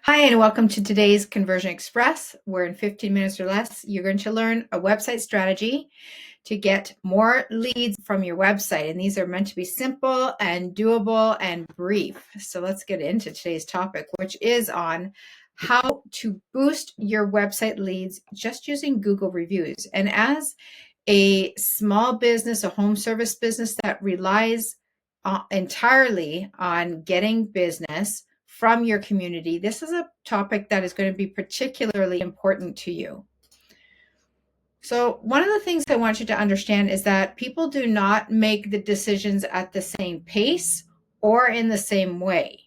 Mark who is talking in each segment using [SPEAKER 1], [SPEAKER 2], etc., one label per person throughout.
[SPEAKER 1] Hi, and welcome to today's Conversion Express, where in 15 minutes or less, you're going to learn a website strategy to get more leads from your website. And these are meant to be simple and doable and brief. So let's get into today's topic, which is on how to boost your website leads just using Google reviews. And as a small business, a home service business that relies entirely on getting business from your community, this is a topic that is going to be particularly important to you. So one of the things I want you to understand is that people do not make the decisions at the same pace or in the same way.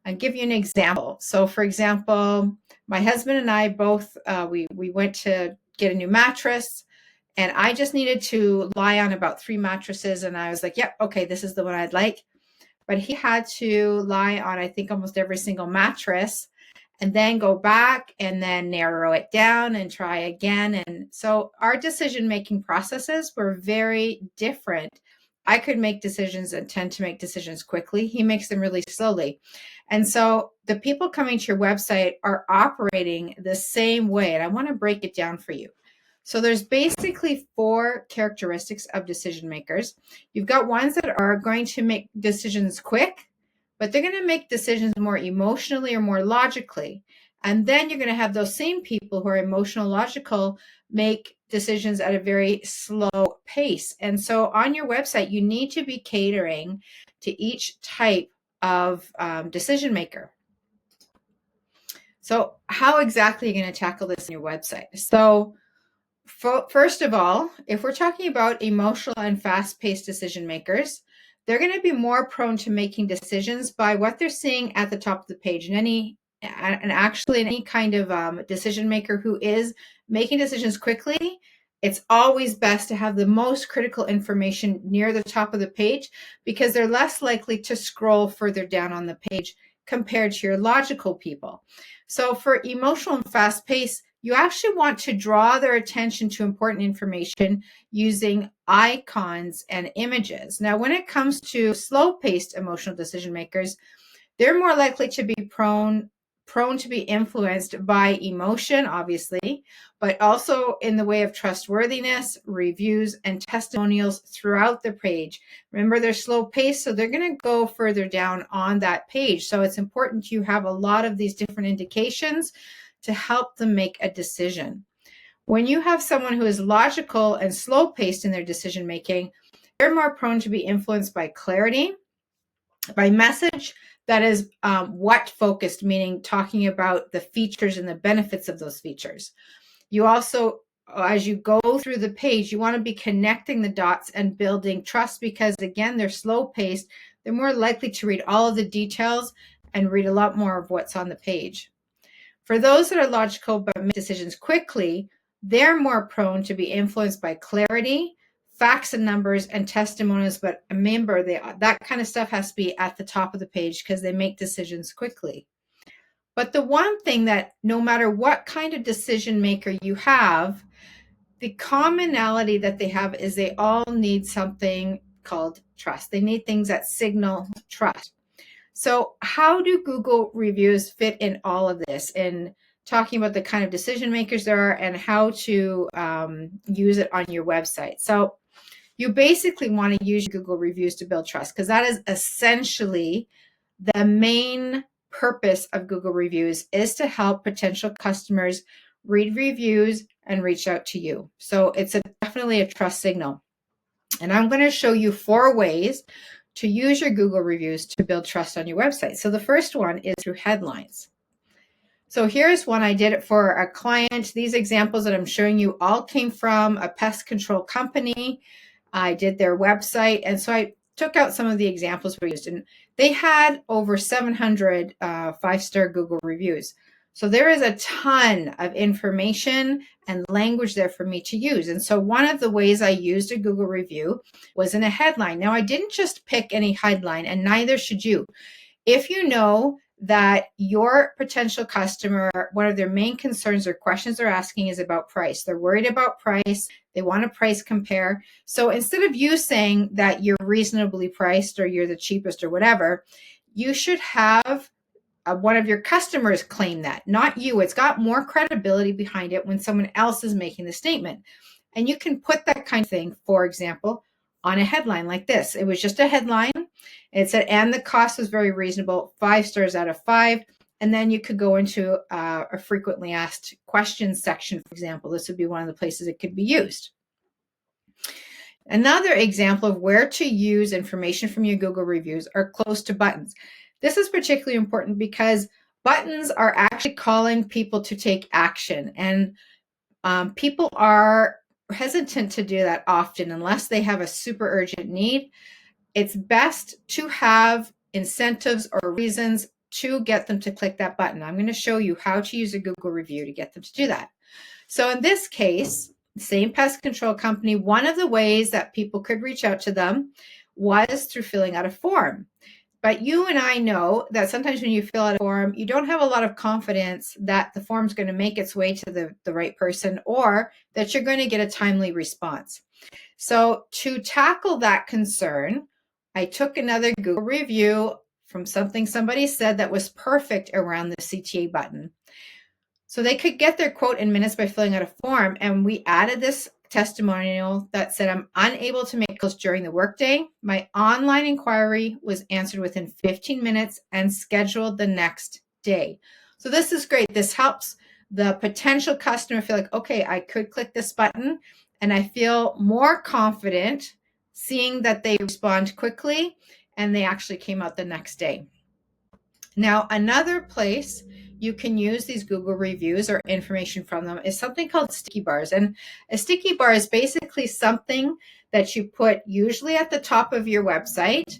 [SPEAKER 1] I'll give you an example. So for example, my husband and I both, we went to get a new mattress, and I just needed to lie on about 3 mattresses. And I was like, yep, okay, this is the one I'd like. But he had to lie on, I think, almost every single mattress and then go back and then narrow it down and try again. And so our decision-making processes were very different. I could make decisions and tend to make decisions quickly. He makes them really slowly. And so the people coming to your website are operating the same way. And I want to break it down for you. So there's basically 4 characteristics of decision makers. You've got ones that are going to make decisions quick, but they're going to make decisions more emotionally or more logically. And then you're going to have those same people who are emotional, logical, make decisions at a very slow pace. And so on your website, you need to be catering to each type of decision maker. So how exactly are you going to tackle this on your website? So first of all, if we're talking about emotional and fast-paced decision makers, they're going to be more prone to making decisions by what they're seeing at the top of the page. And actually, any kind of decision maker who is making decisions quickly, it's always best to have the most critical information near the top of the page, because they're less likely to scroll further down on the page compared to your logical people. So for emotional and fast-paced, you actually want to draw their attention to important information using icons and images. Now, when it comes to slow-paced emotional decision makers, they're more likely to be prone to be influenced by emotion, obviously, but also in the way of trustworthiness, reviews, and testimonials throughout the page. Remember, they're slow paced, so they're going to go further down on that page. So it's important you have a lot of these different indications to help them make a decision. When you have someone who is logical and slow paced in their decision making, they're more prone to be influenced by clarity, by message that is what focused, meaning talking about the features and the benefits of those features. You also, as you go through the page, you want to be connecting the dots and building trust, because again, they're slow paced. They're more likely to read all of the details and read a lot more of what's on the page. For those that are logical but make decisions quickly, they're more prone to be influenced by clarity, facts and numbers, and testimonials. But remember, that kind of stuff has to be at the top of the page because they make decisions quickly. But the one thing that no matter what kind of decision maker you have, the commonality that they have is they all need something called trust. They need things that signal trust. So how do Google reviews fit in all of this, in talking about the kind of decision makers there are and how to use it on your website? So you basically want to use Google reviews to build trust, because that is essentially the main purpose of Google reviews, is to help potential customers read reviews and reach out to you. So it's definitely a trust signal. And I'm going to show you 4 ways to use your Google reviews to build trust on your website. So the first one is through headlines. So here's one I did it for a client. These examples that I'm showing you all came from a pest control company. I did their website, and so I took out some of the examples we used, and they had over 700 5-star Google reviews. So there is a ton of information and language there for me to use. And so one of the ways I used a Google review was in a headline. Now, I didn't just pick any headline, and neither should you. If you know that your potential customer, one of their main concerns or questions they're asking is about price. They're worried about price. They want to price compare. So instead of you saying that you're reasonably priced or you're the cheapest or whatever, you should have one of your customers claim that, not you. It's got more credibility behind it when someone else is making the statement. And you can put that kind of thing, for example, on a headline like this. It was just a headline. It said, and the cost was very reasonable, 5 stars out of 5. And then you could go into a frequently asked questions section, for example. This would be one of the places it could be used. Another example of where to use information from your Google reviews are close to buttons. This is particularly important because buttons are actually calling people to take action, and people are hesitant to do that often unless they have a super urgent need. It's best to have incentives or reasons to get them to click that button. I'm going to show you how to use a Google review to get them to do that. So in this case, same pest control company, one of the ways that people could reach out to them was through filling out a form. But you and I know that sometimes when you fill out a form, you don't have a lot of confidence that the form's going to make its way to the right person, or that you're going to get a timely response. So to tackle that concern, I took another Google review from something somebody said that was perfect around the CTA button. So they could get their quote in minutes by filling out a form, and we added this testimonial that said, I'm unable to make calls during the workday. My online inquiry was answered within 15 minutes and scheduled the next day. So this is great. This helps the potential customer feel like, okay, I could click this button and I feel more confident seeing that they respond quickly and they actually came out the next day. Now, another place you can use these Google reviews or information from them is something called sticky bars. And a sticky bar is basically something that you put usually at the top of your website.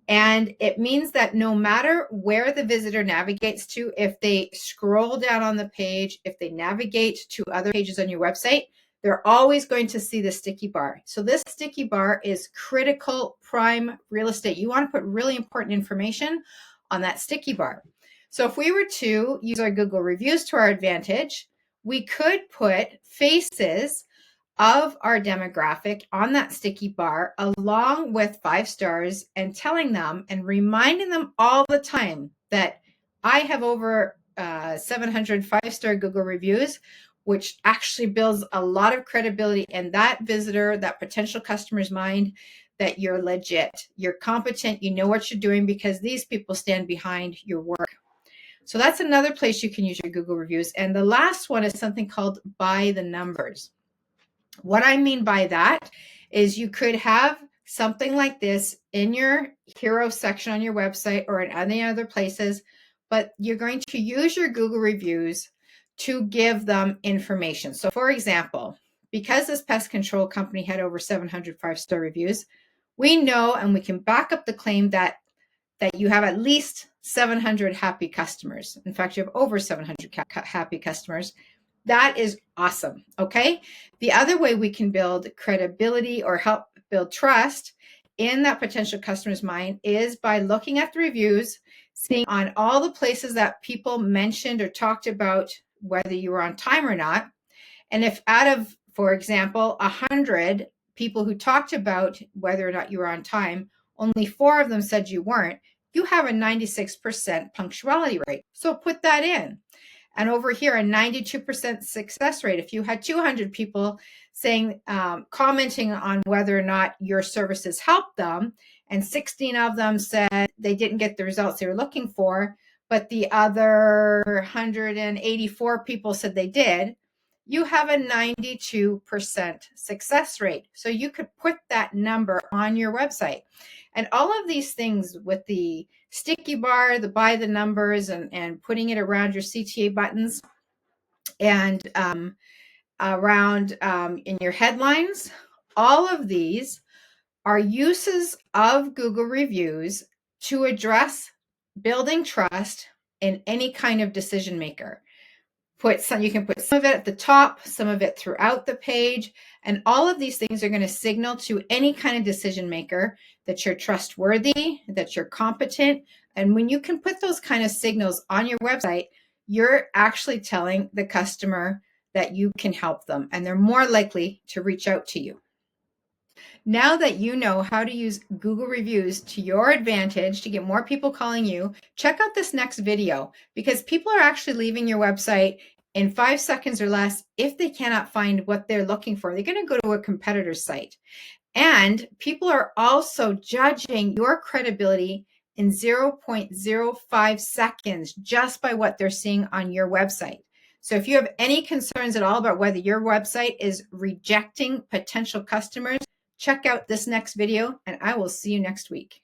[SPEAKER 1] And it means that no matter where the visitor navigates to, if they scroll down on the page, if they navigate to other pages on your website, they're always going to see the sticky bar. So this sticky bar is critical prime real estate. You want to put really important information on that sticky bar. So if we were to use our Google reviews to our advantage, we could put faces of our demographic on that sticky bar along with 5 stars and telling them and reminding them all the time that I have over 700 5-star Google reviews, which actually builds a lot of credibility in that visitor, that potential customer's mind, that you're legit, you're competent, you know what you're doing because these people stand behind your work. So that's another place you can use your Google reviews. And the last one is something called by the numbers. What I mean by that is you could have something like this in your hero section on your website or in any other places, but you're going to use your Google reviews to give them information. So for example, because this pest control company had over 700 5-star reviews, we know and we can back up the claim that you have at least 700 happy customers. In fact, you have over 700 happy customers. That is awesome, okay? The other way we can build credibility or help build trust in that potential customer's mind is by looking at the reviews, seeing on all the places that people mentioned or talked about whether you were on time or not. And if out of, for example, 100 people who talked about whether or not you were on time, only 4 of them said you weren't, you have a 96% punctuality rate. So put that in. And over here, a 92% success rate. If you had 200 people saying, commenting on whether or not your services helped them, and 16 of them said they didn't get the results they were looking for, but the other 184 people said they did, you have a 92% success rate. So you could put that number on your website. And all of these things with the sticky bar, the by the numbers, and putting it around your CTA buttons and around in your headlines, all of these are uses of Google reviews to address building trust in any kind of decision maker. You can put some of it at the top, some of it throughout the page, and all of these things are going to signal to any kind of decision maker that you're trustworthy, that you're competent. And when you can put those kind of signals on your website, you're actually telling the customer that you can help them, and they're more likely to reach out to you. Now that you know how to use Google reviews to your advantage to get more people calling you, check out this next video because people are actually leaving your website in 5 seconds or less if they cannot find what they're looking for. They're going to go to a competitor's site. And people are also judging your credibility in 0.05 seconds just by what they're seeing on your website. So if you have any concerns at all about whether your website is rejecting potential customers, check out this next video and I will see you next week.